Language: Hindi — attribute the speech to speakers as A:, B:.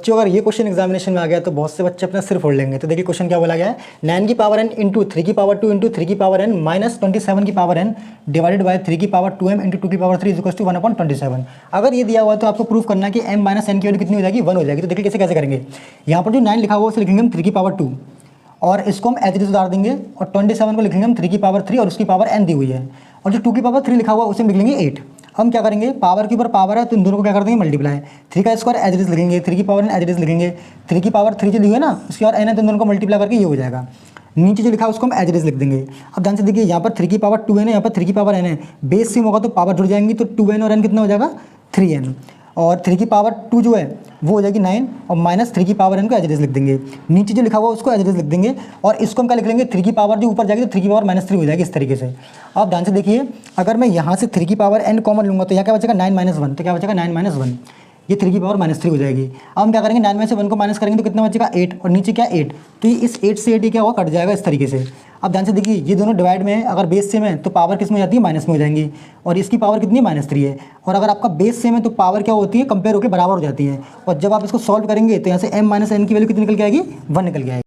A: बच्चों अगर ये क्वेश्चन एग्जामिनेशन में आ गया तो बहुत से बच्चे अपना सिर फोड़ लेंगे। तो देखिए क्वेश्चन क्या बोला गया है, 9 की पावर n इंटू 3 की पावर 2 इंटू 3 की पावर n माइनस 27 की पावर n डिवाइडेड बाय 3 की पावर 2m इंटू 2 की पावर 3 इज इक्वल टू 1/27। अगर ये दिया हुआ है तो आपको प्रूफ करना है कि m माइनस n की वैल्यू कितनी हो जाएगी, 1 हो जाएगी। तो देखिए कैसे करेंगे, यहाँ पर जो 9 लिखा हुआ उसे लिखेंगे हम 3 की पावर 2 और इसको हम एज इट इज उतार देंगे और 27 को लिखेंगे हम 3 की पावर 3 और उसकी पावर n दी हुई है और जो 2 की पावर 3 लिखा हुआ उसे हम लिख लेंगे 8। हम क्या करेंगे, पावर के ऊपर पावर है तो इन दोनों को क्या कर देंगे मल्टीप्लाई, 3 का स्क्वायर एज इट इज लिखेंगे, 3 की power n as it is लिखेंगे, 3 की पावर 3 जो ली हुई है ना उसकी और n है तो इन दोनों को मल्टीप्लाई करके ये हो जाएगा। नीचे जो लिखा है उसको हम एज इट इज लिख देंगे। अब ध्यान से देखिए यहाँ पर 3 की पावर 2 है ना, यहाँ पर 3 की पावर n है, बेस सेम होगा तो पावर जुड़ जाएंगी तो 2n और n कितना हो जाएगा 3n और 3 की पावर 2 जो है वो हो जाएगी 9 और माइनस 3 की पावर n को एज इट इज लिख देंगे। नीचे जो लिखा हुआ उसको एज इट इज लिख देंगे और इसको हम क्या लिख लेंगे, 3 की पावर जो ऊपर जाएगी तो 3 की पावर -3 हो जाएगी इस तरीके से। अब ध्यान से देखिए अगर मैं यहाँ से 3 की पावर n कॉमन लूँगा तो यहाँ क्या बचेगा 9 - 1, तो क्या बचेगा 9 - 1, ये 3 की पावर -3 हो जाएगी। अब हम क्या करेंगे 9 में से 1 को माइनस करेंगे तो कितना बचेगा 8 और नीचे क्या 8, तो ये इस 8 से 8 क्या होगा कट जाएगा इस तरीके से। अब ध्यान से देखिए ये दोनों डिवाइड में है, अगर बेस सेम है तो पावर किस में हो जाती है माइनस में हो जाएंगी और इसकी पावर कितनी है -3 है और अगर आपका बेस सेम है तो पावर क्या होती है कंपेयर होकर बराबर हो जाती है और जब आप इसको सॉल्व करेंगे तो यहाँ से m - n की वैल्यू कितनी निकल के आएगी 1 निकल के आएगी।